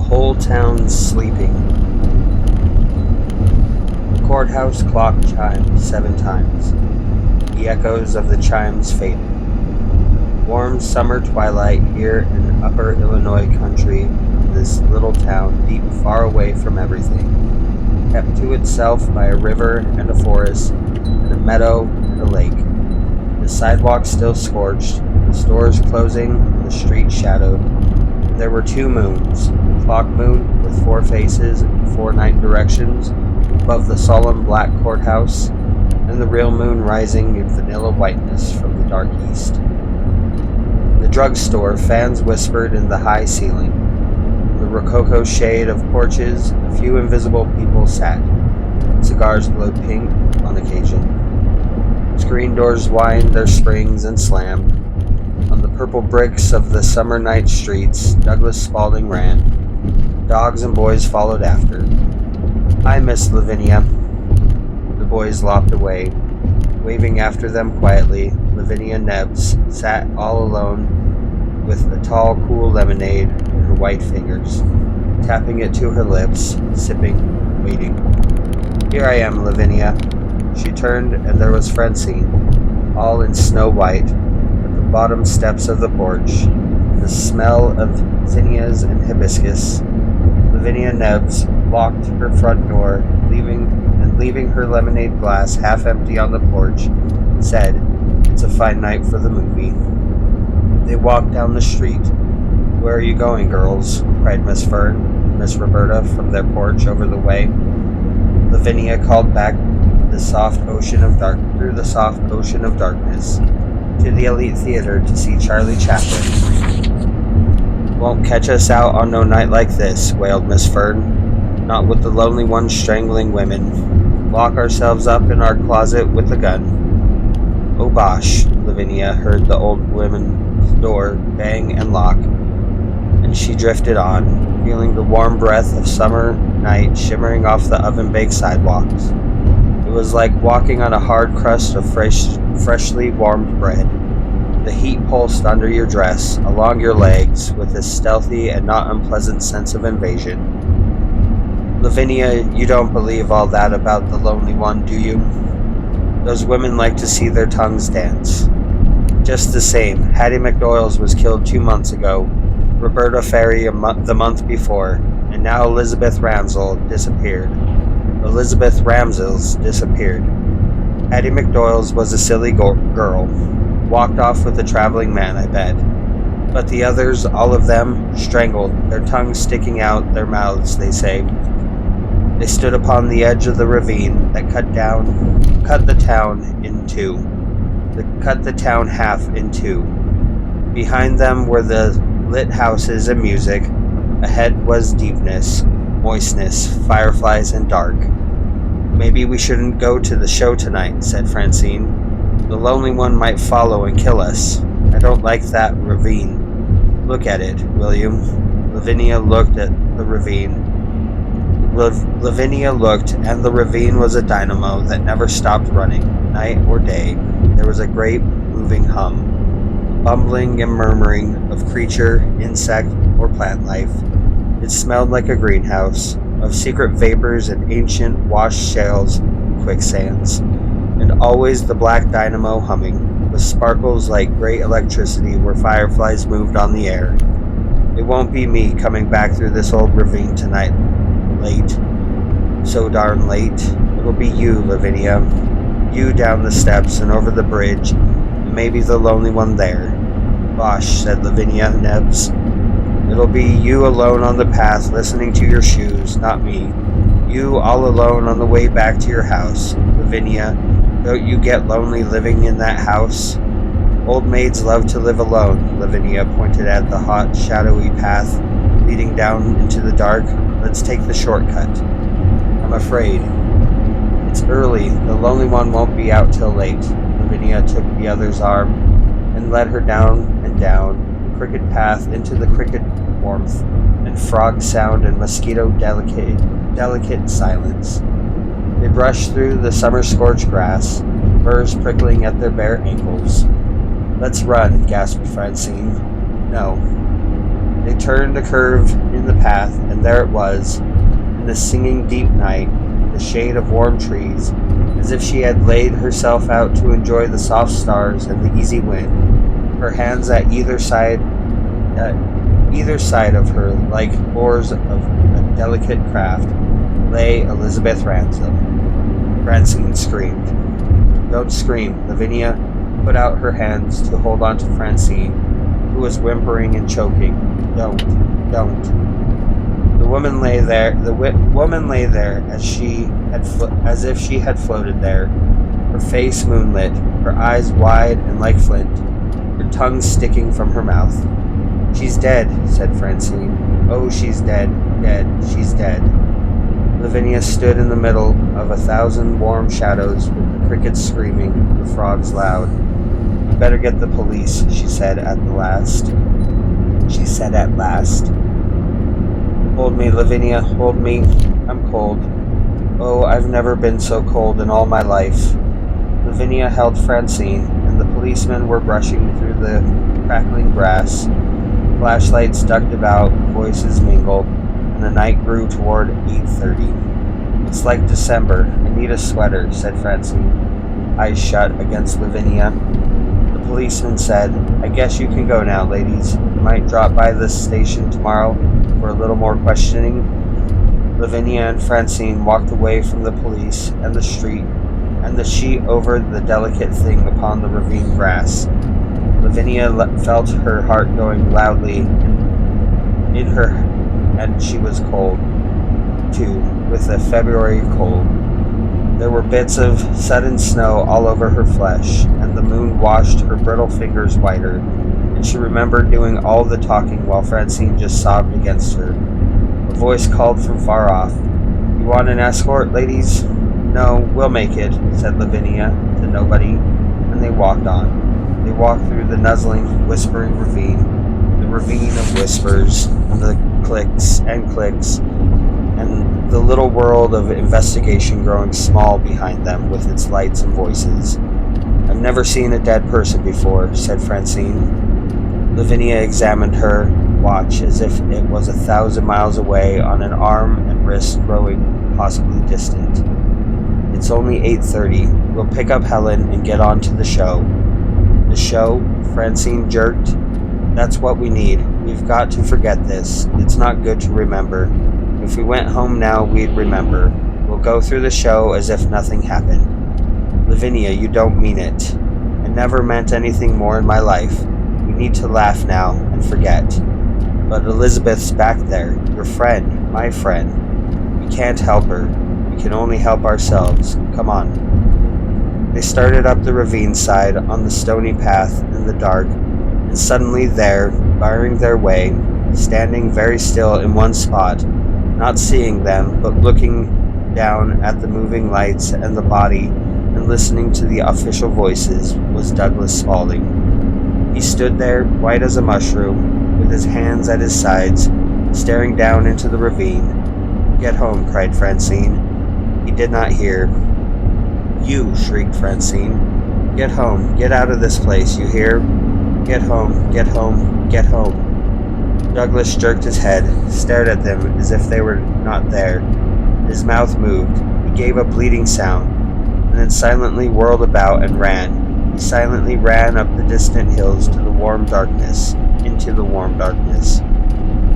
whole town's sleeping. The courthouse clock chimed 7 times. The echoes of the chimes faded. Warm summer twilight here in upper Illinois country, in this little town deep far away from everything, kept to itself by a river and a forest, and a meadow and a lake. The sidewalk still scorched, the stores closing, and the street shadowed. And there were 2 moons, the clock moon with 4 faces and 4 night directions above the solemn black courthouse, and the real moon rising in vanilla whiteness from the dark east. In the drugstore, fans whispered in the high ceiling. In the rococo shade of porches, a few invisible people sat. Cigars glowed pink on occasion. Screen doors whined their springs and slammed. On the purple bricks of the summer night streets, Douglas Spaulding ran. Dogs and boys followed after. "Hi, Miss Lavinia." The boys lopped away. Waving after them quietly, Lavinia Nebbs sat all alone with a tall, cool lemonade in her white fingers, tapping it to her lips, sipping, waiting. "Here I am, Lavinia." She turned, and there was Francine, all in snow white, at the bottom steps of the porch, the smell of zinnias and hibiscus. Lavinia Nebbs locked her front door, leaving her lemonade glass half empty on the porch, said, "It's a fine night for the movie." They walked down the street. "Where are you going, girls?" cried Miss Fern and Miss Roberta from their porch over the way. Lavinia called back through the soft ocean of darkness, "To the Elite Theater to see Charlie Chaplin." "Won't catch us out on no night like this," wailed Miss Fern. "Not with the lonely one strangling women. Lock ourselves up in our closet with a gun." "Oh bosh," Lavinia heard the old woman's door bang and lock, and she drifted on, feeling the warm breath of summer night shimmering off the oven-baked sidewalks. It was like walking on a hard crust of freshly warmed bread. The heat pulsed under your dress, along your legs, with a stealthy and not unpleasant sense of invasion. "Lavinia, you don't believe all that about the lonely one, do you? Those women like to see their tongues dance. Just the same, Hattie McDoyle's was killed 2 months ago, Roberta Ferry the month before, and now Elizabeth Ramsell's disappeared. Hattie McDoyle's was a silly girl. Walked off with a traveling man, I bet. But the others, all of them, strangled, their tongues sticking out their mouths, they say. They stood upon the edge of the ravine that cut the town half in 2. Behind them were the lit houses and music. Ahead was deepness, moistness, fireflies, and dark. "Maybe we shouldn't go to the show tonight," said Francine. "The lonely one might follow and kill us. I don't like that ravine. Look at it, will you?" Lavinia looked, and the ravine was a dynamo that never stopped running, night or day. There was a great moving hum, bumbling and murmuring of creature, insect, or plant life. It smelled like a greenhouse, of secret vapors and ancient washed shales and quicksands, and always the black dynamo humming, with sparkles like great electricity where fireflies moved on the air. "It won't be me coming back through this old ravine tonight, late. So darn late. It'll be you, Lavinia. You down the steps and over the bridge, and maybe the lonely one there." "Bosh," said Lavinia Nebbs. "It'll be you alone on the path listening to your shoes, not me. You all alone on the way back to your house. Lavinia, don't you get lonely living in that house?" "Old maids love to live alone," Lavinia pointed at the hot, shadowy path leading down into the dark. "Let's take the shortcut." "I'm afraid." "It's early. The lonely one won't be out till late." Lavinia took the other's arm and led her down and down the crooked path into the cricket warmth and frog sound and mosquito delicate silence. They brushed through the summer-scorched grass, burrs prickling at their bare ankles. "Let's run," gasped Francine. "No." They turned a curve in the path, and there it was, in the singing deep night, in the shade of warm trees, as if she had laid herself out to enjoy the soft stars and the easy wind, her hands at either side of her, like oars of a delicate craft, lay Elizabeth Ransom. Francine screamed. Don't scream. Lavinia put out her hands to hold on to Francine, who was whimpering and choking. Don't. The woman lay there. Woman lay there as if she had floated there, her face moonlit, her eyes wide and like flint, her tongue sticking from her mouth. She's dead, said Francine. Oh, she's dead, she's dead. Lavinia stood in the middle of 1,000 warm shadows, with the crickets screaming, the frogs loud. You better get the police, she said at last. Hold me, Lavinia, hold me. I'm cold. Oh, I've never been so cold in all my life. Lavinia held Francine, and the policemen were brushing through the crackling grass. Flashlights ducked about, voices mingled, and the night grew toward 8:30. It's like December. I need a sweater, said Francine, eyes shut against Lavinia. The policeman said, I guess you can go now, ladies. You might drop by this station tomorrow for a little more questioning. Lavinia and Francine walked away from the police and the street and the sheet over the delicate thing upon the ravine grass. Lavinia felt her heart going loudly in her, and she was cold, too, with a February cold. There were bits of sudden snow all over her flesh, and the moon washed her brittle fingers whiter, and she remembered doing all the talking while Francine just sobbed against her. A voice called from far off, You want an escort, ladies? No, we'll make it, said Lavinia to nobody, and they walked on. They walked through the nuzzling, whispering ravine, the ravine of whispers, and the clicks, and the little world of investigation growing small behind them with its lights and voices. I've never seen a dead person before, said Francine. Lavinia examined her watch as if it was 1,000 miles away on an arm and wrist growing possibly distant. It's only 8:30. We'll pick up Helen and get on to the show. The show? Francine jerked. That's what we need. We've got to forget this. It's not good to remember. If we went home now, we'd remember. We'll go through the show as if nothing happened. Lavinia, you don't mean it. I never meant anything more in my life. We need to laugh now and forget. But Elizabeth's back there. Your friend. My friend. We can't help her. We can only help ourselves. Come on. They started up the ravine side on the stony path in the dark, and suddenly there, barring their way, standing very still in one spot, not seeing them, but looking down at the moving lights and the body and listening to the official voices, was Douglas Spaulding. He stood there, white as a mushroom, with his hands at his sides, staring down into the ravine. Get home, cried Francine. He did not hear. You, shrieked Francine. Get home, get out of this place, you hear? Get home, get home, get home. Douglas jerked his head, stared at them as if they were not there. His mouth moved. He gave a bleating sound, and then silently whirled about and ran. He silently ran up the distant hills to the warm darkness, into the warm darkness.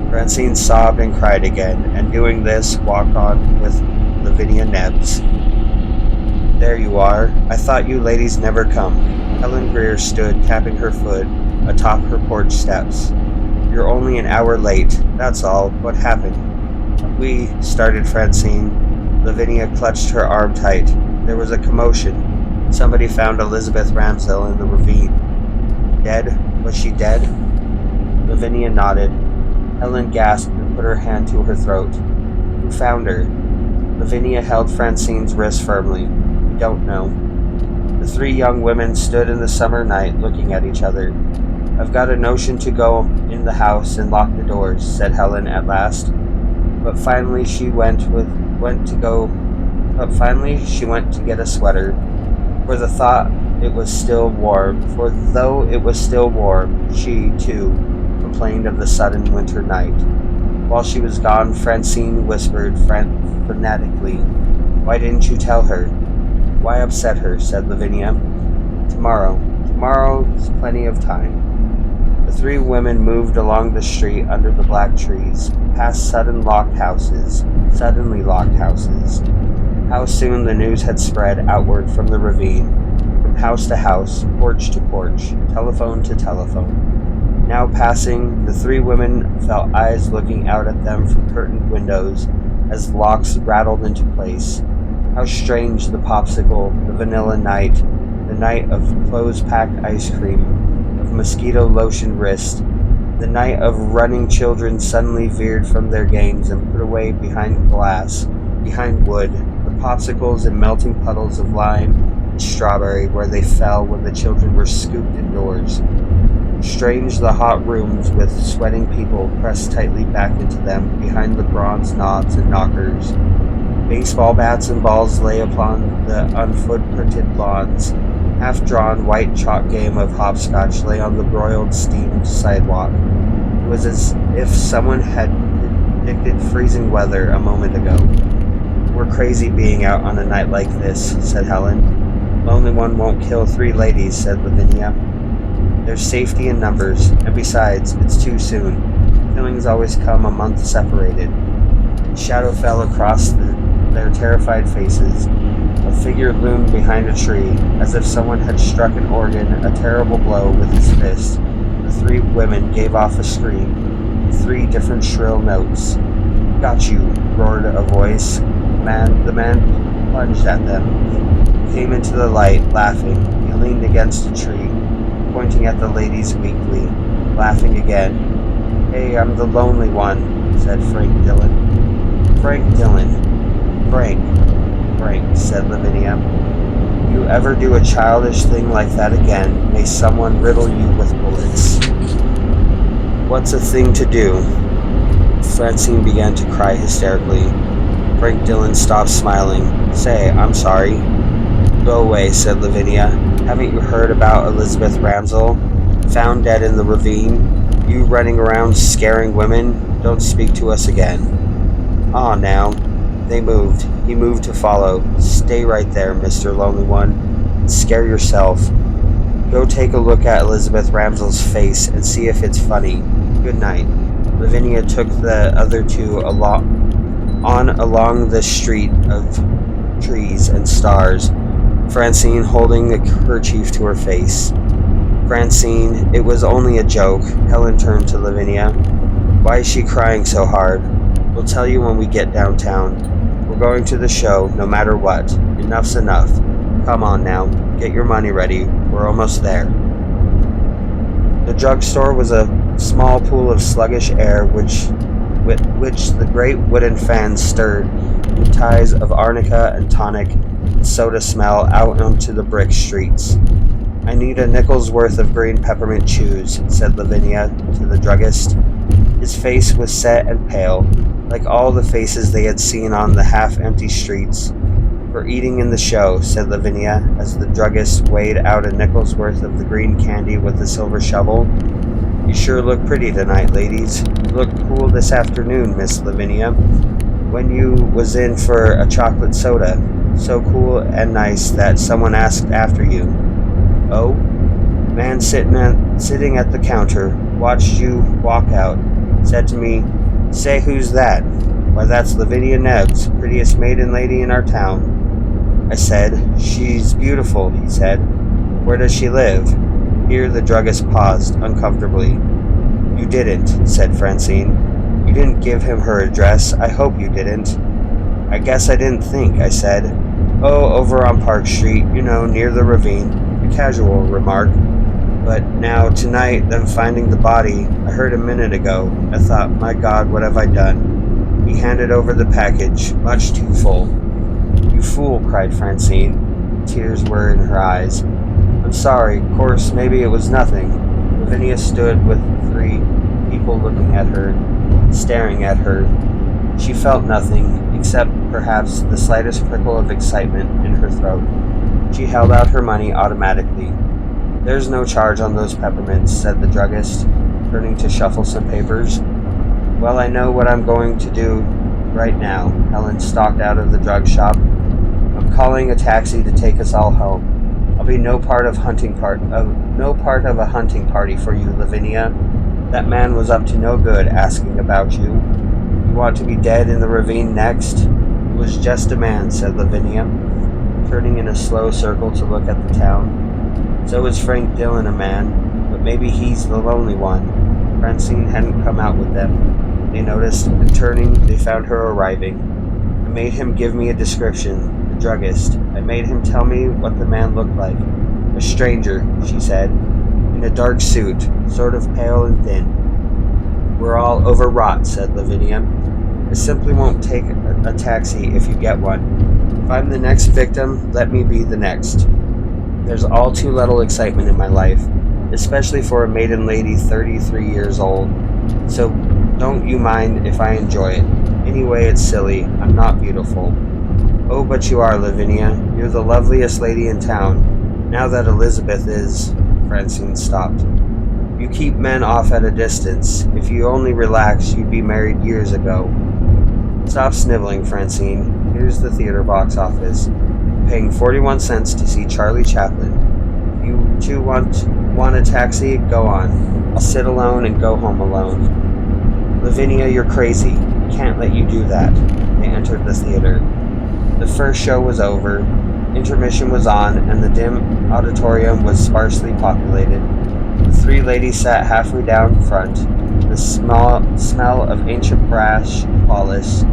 Francine sobbed and cried again, and doing this, walked on with Lavinia Nebbs. There you are. I thought you ladies never come. Helen Greer stood tapping her foot atop her porch steps. You're only an hour late. That's all. What happened? We, started Francine. Lavinia clutched her arm tight. There was a commotion. Somebody found Elizabeth Ramsdell in the ravine. Dead? Was she dead? Lavinia nodded. Helen gasped and put her hand to her throat. Who found her? Lavinia held Francine's wrist firmly. We don't know. The three young women stood in the summer night looking at each other. I've got a notion to go in the house and lock the doors, said Helen at last. But finally she went to get a sweater, for though it was still warm, she, too, of complained of the sudden winter night. While she was gone, Francine whispered frenetically, "Why didn't you tell her?" "Why upset her?" said Lavinia. "Tomorrow. Tomorrow's plenty of time." The three women moved along the street under the black trees, past suddenly locked houses. How soon the news had spread outward from the ravine, from house to house, porch to porch, telephone to telephone. Now passing, the three women felt eyes looking out at them from curtained windows as locks rattled into place. How strange the popsicle, the vanilla night, the night of clothes-packed ice cream, of mosquito lotion wrist, the night of running children suddenly veered from their games and put away behind glass, behind wood, the popsicles in melting puddles of lime and strawberry where they fell when the children were scooped indoors. Strange the hot rooms with sweating people pressed tightly back into them behind the bronze knobs and knockers. Baseball bats and balls lay upon the unfoot-printed lawns. Half-drawn white chalk game of hopscotch lay on the broiled, steamed sidewalk. It was as if someone had predicted freezing weather a moment ago. "We're crazy being out on a night like this," said Helen. "Lonely One won't kill three ladies," said Lavinia. "There's safety in numbers, and besides, it's too soon. Killings always come a month separated." A shadow fell across their terrified faces. A figure loomed behind a tree, as if someone had struck an organ a terrible blow with his fist. The three women gave off a scream, in three different shrill notes. "Got you!" roared a voice. The man plunged at them. He came into the light, laughing. He leaned against a tree, pointing at the ladies weakly, laughing again. "Hey, I'm the lonely one," said Frank Dillon. "Frank Dillon. Frank," said Lavinia. "You ever do a childish thing like that again, may someone riddle you with bullets." "What's a thing to do?" Francine began to cry hysterically. Frank Dillon stopped smiling. "Say, I'm sorry." "Go away," said Lavinia. "Haven't you heard about Elizabeth Ramsell? Found dead in the ravine? You running around scaring women? Don't speak to us again." "Aw, now." They moved. He moved to follow. "Stay right there, Mr. Lonely One, and scare yourself. Go take a look at Elizabeth Ramsell's face and see if it's funny. Good night." Lavinia took the other two along the street of trees and stars, Francine holding a kerchief to her face. "Francine, it was only a joke." Helen turned to Lavinia. "Why is she crying so hard? We'll tell you when we get downtown. We're going to the show, no matter what. Enough's enough. Come on now, get your money ready. We're almost there." The drugstore was a small pool of sluggish air with which the great wooden fans stirred the tides of arnica and tonic and soda smell out onto the brick streets. "I need a nickel's worth of green peppermint chews," said Lavinia to the druggist. His face was set and pale, like all the faces they had seen on the half-empty streets. "For eating in the show," said Lavinia, as the druggist weighed out a nickel's worth of the green candy with a silver shovel. "You sure look pretty tonight, ladies. You looked cool this afternoon, Miss Lavinia, when you was in for a chocolate soda. So cool and nice that someone asked after you." "Oh?" "Man sitting at the counter, watched you walk out, said to me, 'Say, who's that?' 'Why, that's Lavinia Nebbs, prettiest maiden lady in our town.' I said, 'She's beautiful,' he said. 'Where does she live?'" Here the druggist paused uncomfortably. "You didn't," said Francine. "You didn't give him her address. I hope you didn't." "I guess I didn't think," I said. "Oh, over on Park Street, near the ravine." A casual remark. "But now, tonight, them finding the body, I heard a minute ago. I thought, my God, what have I done?" He handed over the package, much too full. "You fool," cried Francine. Tears were in her eyes. "I'm sorry. Course, maybe it was nothing." Lavinia stood with the three people looking at her, staring at her. She felt nothing, except perhaps the slightest prickle of excitement in her throat. She held out her money automatically. "There's no charge on those peppermints," said the druggist. turning to shuffle some papers. Well, I know what I'm going to do right now. Helen stalked out of the drug shop. I'm calling a taxi to take us all home. I'll be no part of a hunting party for you, Lavinia. That man was up to no good asking about you. You want to be dead in the ravine next? It was just a man, said Lavinia, turning in a slow circle to look at the town. So is Frank Dillon a man, but maybe he's the lonely one. Francine hadn't come out with them. They noticed, and turning, they found her arriving. I made him give me a description, the druggist. I made him tell me what the man looked like. A stranger, she said, in a dark suit, sort of pale and thin. We're all overwrought, said Lavinia. I simply won't take a taxi if you get one. If I'm the next victim, let me be the next. There's all too little excitement in my life, especially for a maiden lady 33 years old. So don't you mind if I enjoy it. Anyway, it's silly. I'm not beautiful. Oh, but you are, Lavinia. You're the loveliest lady in town. Now that Elizabeth is... Francine stopped. You keep men off at a distance. If you only relax, you'd be married years ago. Stop sniveling, Francine. Here's the theater box office. I'm paying 41 cents to see Charlie Chaplin. If you two want a taxi, go on. I'll sit alone and go home alone. Lavinia, you're crazy. I can't let you do that. They entered the theater. The first show was over. Intermission was on, and the dim auditorium was sparsely populated. The three ladies sat halfway down front. The smell of ancient brass polish,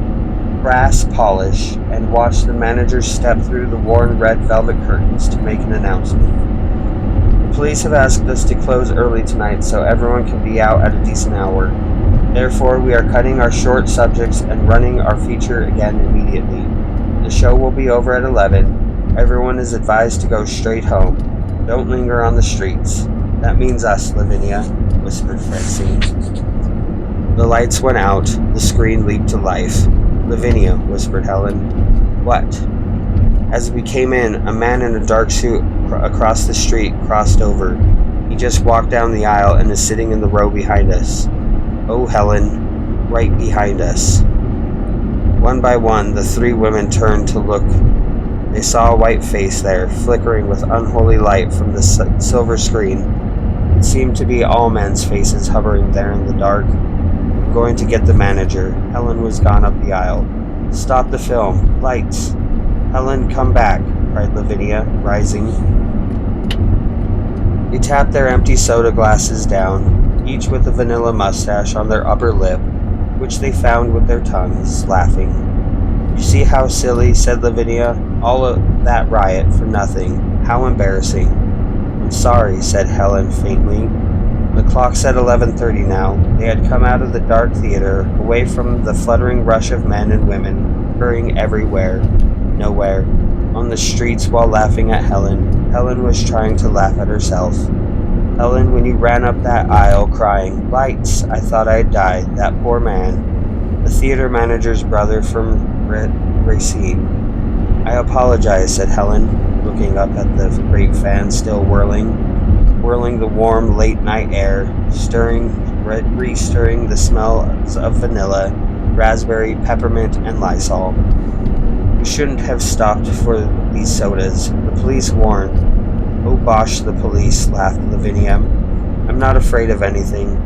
and watched the manager step through the worn red velvet curtains to make an announcement. The police have asked us to close early tonight so everyone can be out at a decent hour. Therefore, we are cutting our short subjects and running our feature again immediately. The show will be over at 11. Everyone is advised to go straight home. Don't linger on the streets. That means us, Lavinia, whispered Francine. The lights went out. The screen leaped to life. Lavinia, whispered Helen. What? As we came in, a man in a dark suit across the street crossed over. He just walked down the aisle and is sitting in the row behind us. Oh, Helen, right behind us. One by one, the three women turned to look. They saw a white face there, flickering with unholy light from the silver screen. It seemed to be all men's faces hovering there in the dark. I'm going to get the manager. Helen was gone up the aisle. Stop the film. Lights. Helen, come back, cried Lavinia, rising. They tapped their empty soda glasses down, each with a vanilla mustache on their upper lip, which they found with their tongues, laughing. You see how silly, said Lavinia. All of that riot for nothing. How embarrassing. I'm sorry, said Helen faintly. The clock said 11:30 now. They had come out of the dark theater, away from the fluttering rush of men and women, hurrying everywhere, nowhere, on the streets while laughing at Helen. Helen was trying to laugh at herself. Helen, when you ran up that aisle crying, lights, I thought I'd die, that poor man. The theater manager's brother from Racine. I apologize, said Helen, looking up at the great fan still whirling the warm late-night air, re-stirring the smells of vanilla, raspberry, peppermint, and Lysol. We shouldn't have stopped for these sodas. The police warned. Oh, bosh, the police, laughed Lavinia. I'm not afraid of anything.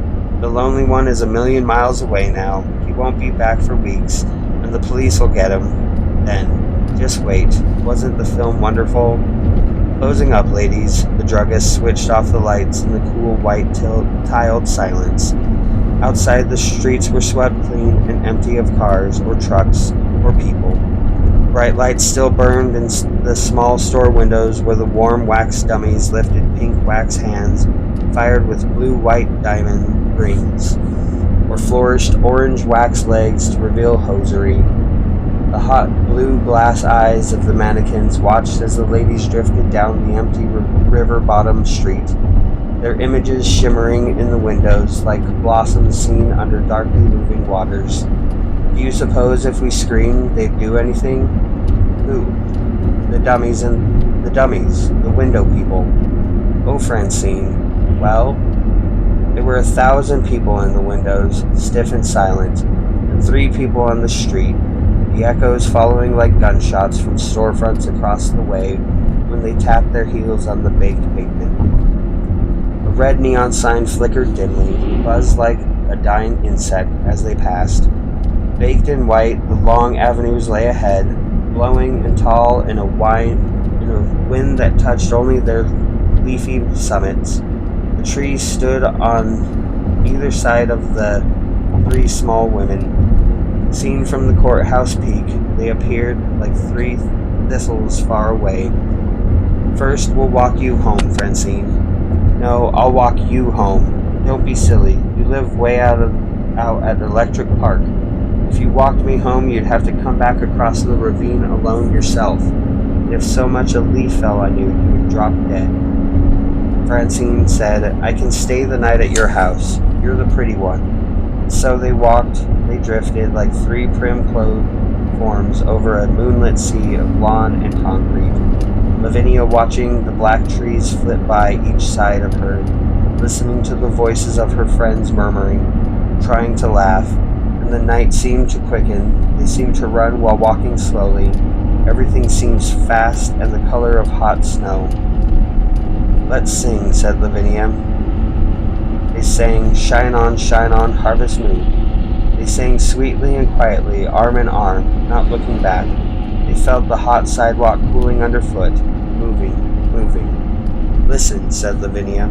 The lonely one is 1,000,000 miles away now. He won't be back for weeks, and the police will get him. Then. Just wait. Wasn't the film wonderful? Closing up, ladies. The druggist switched off the lights in the cool, white, tiled silence. Outside, the streets were swept clean and empty of cars or trucks or people. Bright lights still burned in the small store windows where the warm wax dummies lifted pink wax hands fired with blue-white diamond rings, or flourished orange wax legs to reveal hosiery. The hot blue glass eyes of the mannequins watched as the ladies drifted down the empty river-bottom street, their images shimmering in the windows like blossoms seen under darkly moving waters. Do you suppose if we screamed they'd do anything? Who? The dummies, the window people. Oh, Francine. Well? There were 1,000 people in the windows, stiff and silent, and 3 people on the street, the echoes following like gunshots from storefronts across the way when they tapped their heels on the baked pavement. A red neon sign flickered dimly, buzzed like a dying insect as they passed. Baked in white, the long avenues lay ahead, blowing and tall in a wind that touched only their leafy summits. The trees stood on either side of the 3 small women. Seen from the courthouse peak, they appeared like 3 thistles far away. First, we'll walk you home, Francine. No, I'll walk you home. Don't be silly. You live way out at Electric Park. If you walked me home, you'd have to come back across the ravine alone yourself. If so much a leaf fell on you, you would drop dead. Francine said, I can stay the night at your house. You're the pretty one. So they walked, they drifted like 3 prim-clothed forms over a moonlit sea of lawn and concrete. Lavinia watching the black trees flit by each side of her, listening to the voices of her friends murmuring, trying to laugh, and the night seemed to quicken. They seemed to run while walking slowly. Everything seems fast and the color of hot snow. Let's sing, said Lavinia. They sang, shine on, harvest moon. They sang sweetly and quietly, arm in arm, not looking back. They felt the hot sidewalk cooling underfoot, moving. Listen, said Lavinia.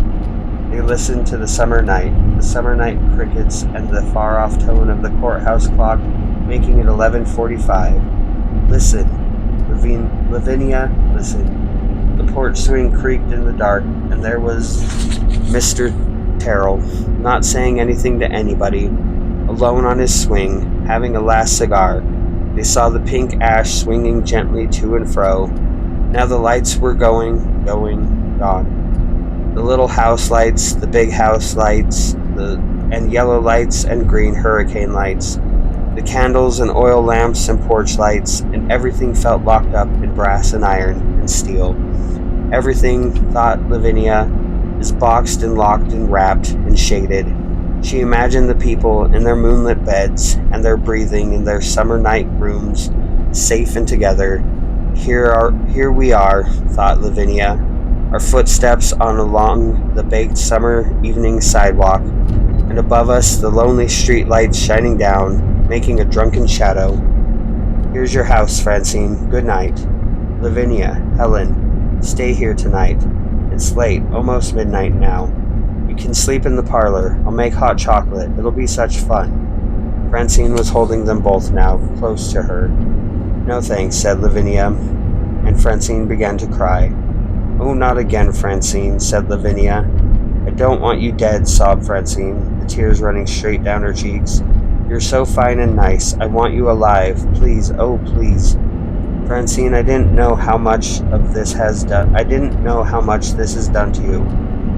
They listened to the summer night crickets, and the far-off tone of the courthouse clock making it 11:45. Listen, Lavinia, listen. The porch swing creaked in the dark, and there was Mr. Terrell, not saying anything to anybody, alone on his swing, having a last cigar. They saw the pink ash swinging gently to and fro. Now the lights were gone. The little house lights, the big house lights, and yellow lights and green hurricane lights, the candles and oil lamps and porch lights, and everything felt locked up in brass and iron and steel. Everything, thought Lavinia, is boxed and locked and wrapped and shaded. She imagined the people in their moonlit beds and their breathing in their summer night rooms, safe and together. Here we are, thought Lavinia, our footsteps along the baked summer evening sidewalk, and above us the lonely street lights shining down, making a drunken shadow. Here's your house, Francine. Good night. Lavinia, Helen, stay here tonight. It's late, almost midnight now. You can sleep in the parlor. I'll make hot chocolate. It'll be such fun. Francine was holding them both now, close to her. No thanks, said Lavinia, and Francine began to cry. Oh, not again, Francine, said Lavinia. I don't want you dead, sobbed Francine, the tears running straight down her cheeks. You're so fine and nice. I want you alive. Please, oh, please. Francine, I didn't know how much this has done to you.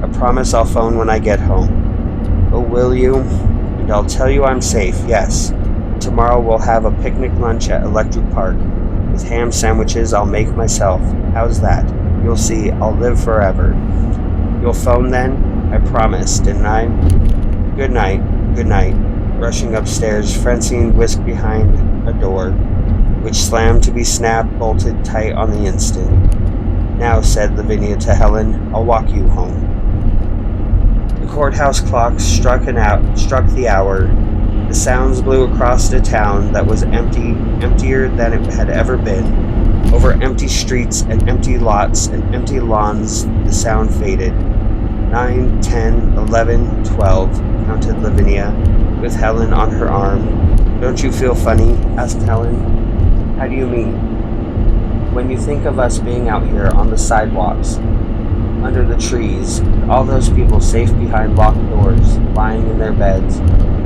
I promise I'll phone when I get home. Oh, will you? And I'll tell you I'm safe, yes. Tomorrow we'll have a picnic lunch at Electric Park, with ham sandwiches I'll make myself. How's that? You'll see, I'll live forever. You'll phone then? I promise, didn't I? Good night. Rushing upstairs, Francine whisked behind a door, which slammed to be bolted tight on the instant. Now, said Lavinia to Helen, I'll walk you home. The courthouse clock struck the hour. The sounds blew across a town that was emptier than it had ever been. Over empty streets and empty lots and empty lawns, the sound faded. 9, 10, 11, 12, counted Lavinia, with Helen on her arm. Don't you feel funny? Asked Helen. How do you mean? When you think of us being out here on the sidewalks, under the trees, all those people safe behind locked doors, lying in their beds,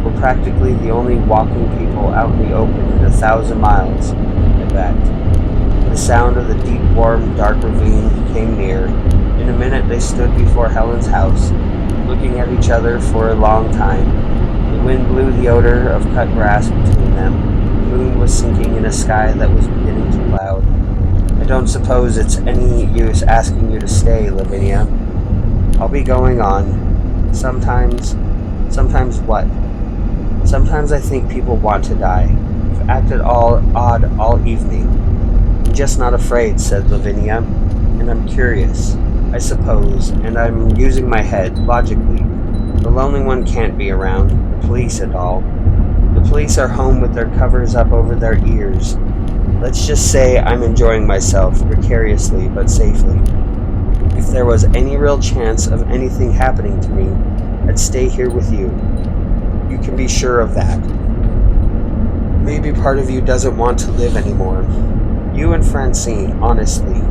we're practically the only walking people out in the open in 1,000 miles, I bet. The sound of the deep, warm, dark ravine came near. In a minute they stood before Helen's house, looking at each other for a long time. The wind blew the odor of cut grass between them. The moon was sinking in a sky that was beginning to cloud. I don't suppose it's any use asking you to stay, Lavinia. I'll be going on. Sometimes Sometimes what? Sometimes I think people want to die. You've acted all odd all evening. I'm just not afraid, said Lavinia. And I'm curious, I suppose, and I'm using my head, logically. The lonely one can't be around, the police and all. The police are home with their covers up over their ears. Let's just say I'm enjoying myself, precariously but safely. If there was any real chance of anything happening to me, I'd stay here with you. You can be sure of that. Maybe part of you doesn't want to live anymore. You and Francine, honestly.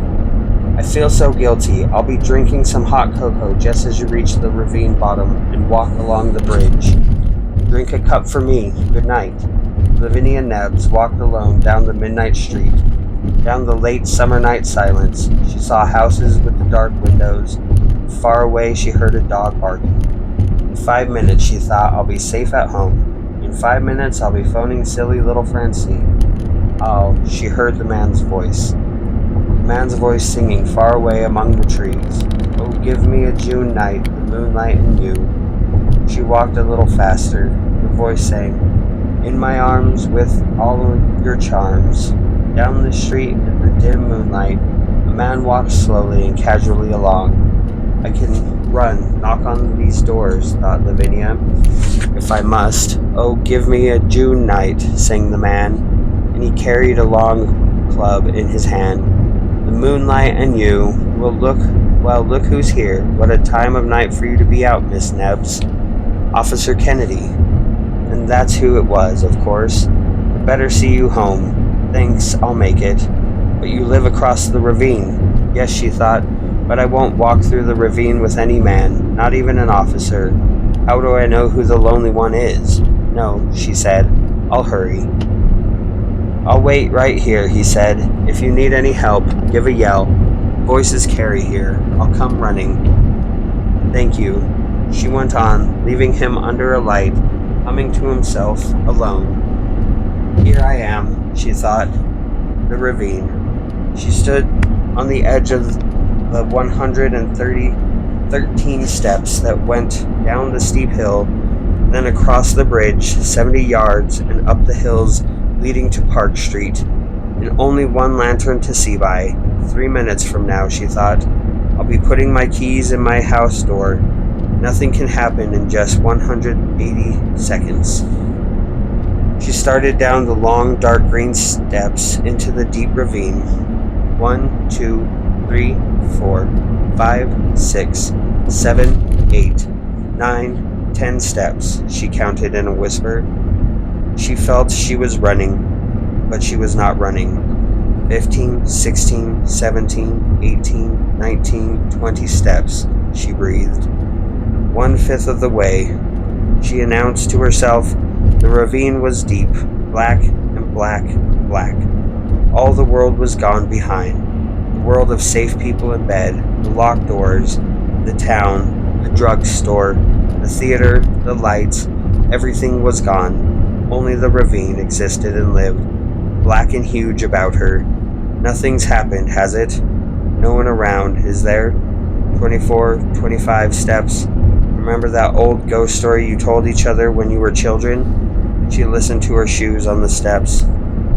I feel so guilty. I'll be drinking some hot cocoa just as you reach the ravine bottom and walk along the bridge. Drink a cup for me. Good night. Lavinia Nebbs walked alone down the midnight street. Down the late summer night silence, she saw houses with the dark windows. Far away, she heard a dog barking. In 5 minutes, she thought, I'll be safe at home. In 5 minutes, I'll be phoning silly little Francine. She heard the man's voice. The man's voice singing far away among the trees. Oh, give me a June night, the moonlight and you. She walked a little faster. The voice sang, in my arms with all of your charms. Down the street in the dim moonlight, a man walked slowly and casually along. I can run, knock on these doors, thought Lavinia, if I must. Oh, give me a June night, sang the man, and he carried a long club in his hand. The moonlight and you will look who's here. What a time of night for you to be out, Miss Nebbs. Officer Kennedy. And that's who it was, of course. I'd better see you home. Thanks, I'll make it. But you live across the ravine. Yes, she thought, but I won't walk through the ravine with any man, not even an officer. How do I know who the lonely one is? No, she said. I'll hurry. I'll wait right here, he said. If you need any help, give a yell. Voices carry here. I'll come running. Thank you. She went on, leaving him under a light, humming to himself, alone. Here I am, she thought. The ravine. She stood on the edge of the 113 steps that went down the steep hill, then across the bridge, 70 yards, and up the hills leading to Park Street, and only one lantern to see by. 3 minutes from now, she thought, I'll be putting my keys in my house door. Nothing can happen in just 180 seconds. She started down the long, dark green steps into the deep ravine. 1, 2, 3, 4, 5, 6, 7, 8, 9, 10 steps, she counted in a whisper. She felt she was running, but she was not running. 15, 16, 17, 18, 19, 20 steps, she breathed. 1/5 of the way. She announced to herself, the ravine was deep, black and black, black. All the world was gone behind. The world of safe people in bed, the locked doors, the town, the drugstore, the theater, the lights, everything was gone. Only the ravine existed and lived, black and huge about her. Nothing's happened, has it? No one around, is there? 24, 25 steps. Remember that old ghost story you told each other when you were children? She listened to her shoes on the steps.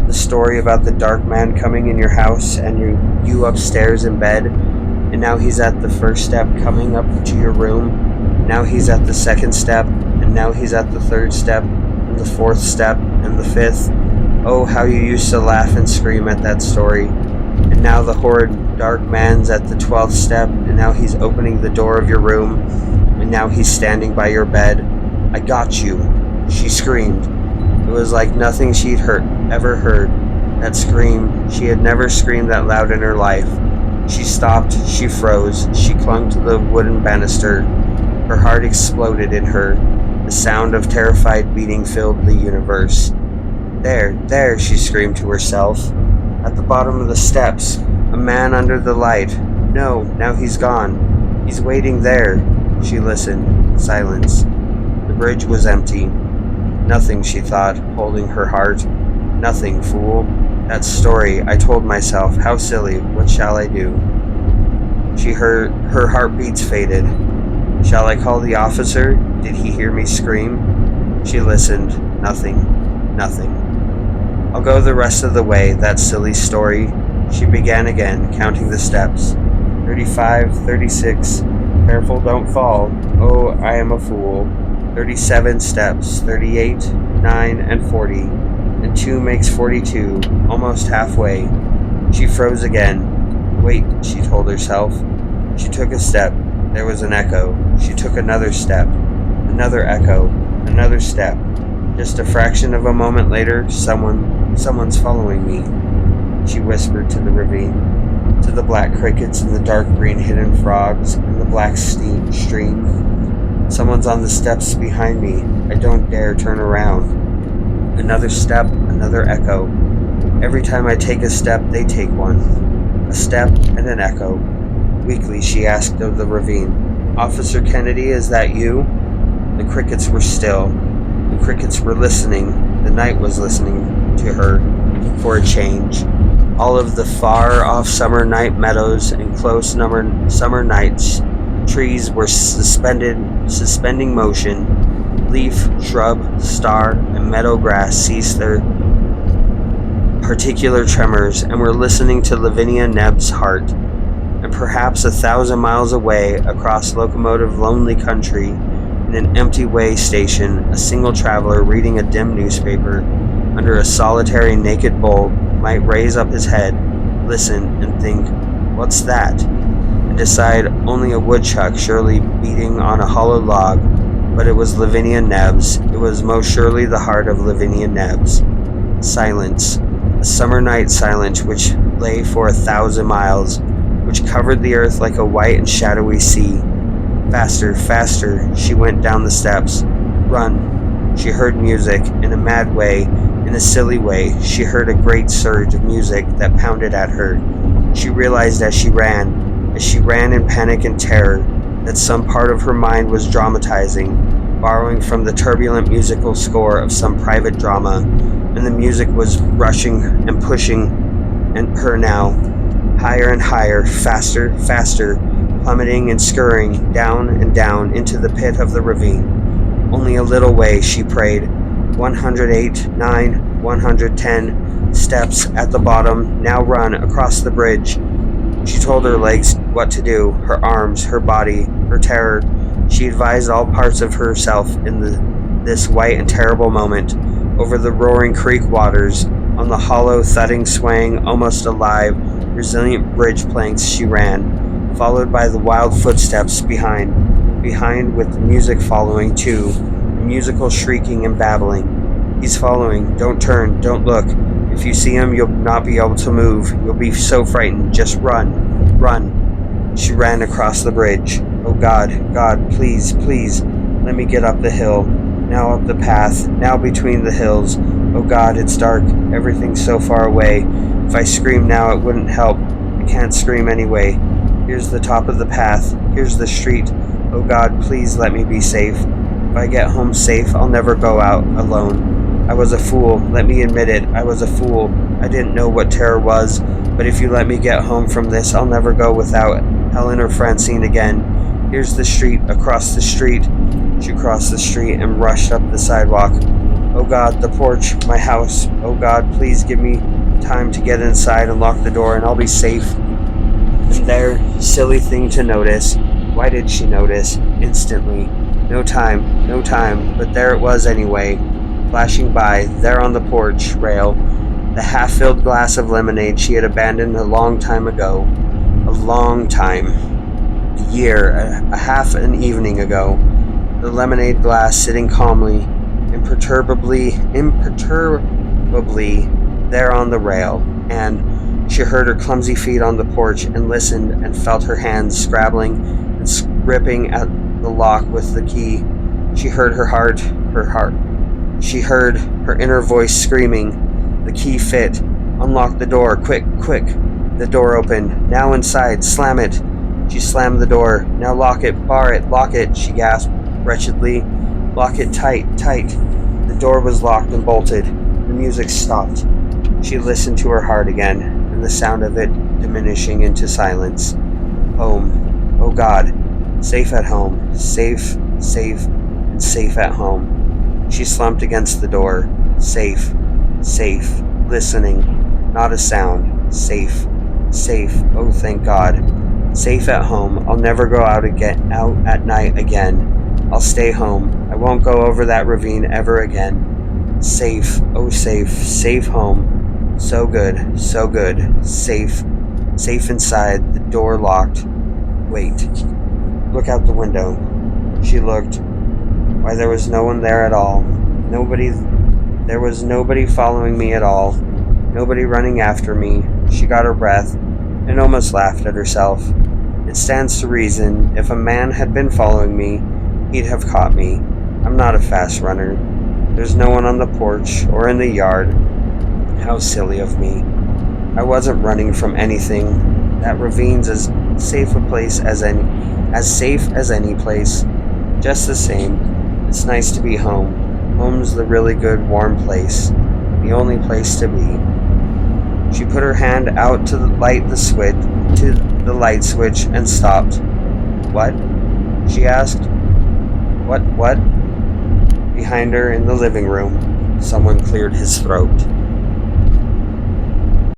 The story about the dark man coming in your house and you upstairs in bed, and now he's at the first step coming up to your room. Now he's at the second step, and now he's at the third step, and the fourth step, and the fifth. Oh, how you used to laugh and scream at that story. And now the horrid dark man's at the 12th step, and now he's opening the door of your room, and now he's standing by your bed. I got you, she screamed. It was like nothing she'd ever heard. That scream, she had never screamed that loud in her life. She stopped, she froze, she clung to the wooden banister. Her heart exploded in her. The sound of terrified beating filled the universe. There, she screamed to herself. At the bottom of the steps, a man under the light. No, now he's gone. He's waiting there. She listened. Silence. The bridge was empty. Nothing, she thought, holding her heart. Nothing, fool. That story, I told myself, how silly, what shall I do? Her heartbeats faded. Shall I call the officer? Did he hear me scream? She listened. Nothing. Nothing. I'll go the rest of the way, that silly story. She began again, counting the steps. 35, 36. Careful, don't fall. Oh, I am a fool. 37 steps. 38, 9, and 40. And 2 makes 42, almost halfway. She froze again. Wait, she told herself. She took a step. There was an echo. She took another step. Another echo. Another step. Just a fraction of a moment later, someone's following me. She whispered to the ravine, to the black crickets and the dark green hidden frogs and the black stream. Someone's on the steps behind me. I don't dare turn around. Another step, another echo. Every time I take a step, they take one. A step and an echo. Weakly, she asked of the ravine, Officer Kennedy, is that you? The crickets were still. The crickets were listening. The night was listening to her for a change. All of the far-off summer night meadows and close summer nights, trees were suspending motion. Leaf, shrub, star, and meadow grass ceased their particular tremors and were listening to Lavinia Nebb's heart. And perhaps 1,000 miles away, across locomotive lonely country, in an empty way station, a single traveler reading a dim newspaper under a solitary naked bulb might raise up his head, listen, and think, what's that? And decide only a woodchuck surely beating on a hollow log, but it was Lavinia Nebb's. It was most surely the heart of Lavinia Nebb's. Silence. A summer night silence which lay for 1,000 miles, which covered the earth like a white and shadowy sea. Faster, faster, she went down the steps. Run. She heard music, in a mad way, in a silly way. She heard a great surge of music that pounded at her. She realized as she ran in panic and terror, that some part of her mind was dramatizing, borrowing from the turbulent musical score of some private drama, and the music was rushing and pushing her now, higher and higher, faster, faster, plummeting and scurrying down and down into the pit of the ravine. Only a little way, she prayed. 108, 9, 110 steps at the bottom. Now run across the bridge. She told her legs what to do, her arms, her body, her terror. She advised all parts of herself in this white and terrible moment. Over the roaring creek waters, on the hollow, thudding, swaying, almost alive, resilient bridge planks she ran, followed by the wild footsteps behind with the music following too, the musical shrieking and babbling. He's following. Don't turn. Don't look. If you see him, you'll not be able to move. You'll be so frightened. Just run. Run. She ran across the bridge. Oh God, God, please, please, let me get up the hill. Now up the path. Now between the hills. Oh God, it's dark. Everything's so far away. If I scream now, it wouldn't help. I can't scream anyway. Here's the top of the path. Here's the street. Oh God, please let me be safe. If I get home safe, I'll never go out alone. I was a fool. Let me admit it. I was a fool. I didn't know what terror was. But if you let me get home from this, I'll never go without Helen or Francine again. Here's the street. Across the street. She crossed the street and rushed up the sidewalk. Oh God, the porch. My house. Oh God, please give me time to get inside and lock the door and I'll be safe. And there, silly thing to notice. Why did she notice? Instantly. No time, but there it was anyway, flashing by, there on the porch rail, the half-filled glass of lemonade she had abandoned a long time ago. A long time. A year, a half an evening ago. The lemonade glass sitting calmly, imperturbably there on the rail, and she heard her clumsy feet on the porch and listened and felt her hands scrabbling and gripping at the lock with the key. She heard her heart. She heard her inner voice screaming. The key fit. Unlock the door. Quick, quick. The door opened. Now inside. Slam it. She slammed the door. Now lock it. Bar it. Lock it. She gasped wretchedly. Lock it tight, tight. The door was locked and bolted. The music stopped. She listened to her heart again, and the sound of it diminishing into silence. Home. Oh God. Safe at home. Safe, safe, and safe at home. She slumped against the door. Safe, safe, listening. Not a sound. Safe, safe. Oh, thank God. Safe at home. I'll never go out at night again. I'll stay home. I won't go over that ravine ever again. Safe, oh safe, safe home. So good, so good. Safe, safe inside, the door locked. Wait, look out the window. She looked. Why, there was no one there at all. There was nobody following me at all. Nobody running after me. She got her breath and almost laughed at herself. It stands to reason, if a man had been following me, he'd have caught me. I'm not a fast runner. There's no one on the porch or in the yard. How silly of me. I wasn't running from anything. That ravine's as safe a place as safe as any place. Just the same, it's nice to be home. Home's the really good warm place. The only place to be. She put her hand out to the light switch and stopped. What? She asked. What? Behind her in the living room, someone cleared his throat.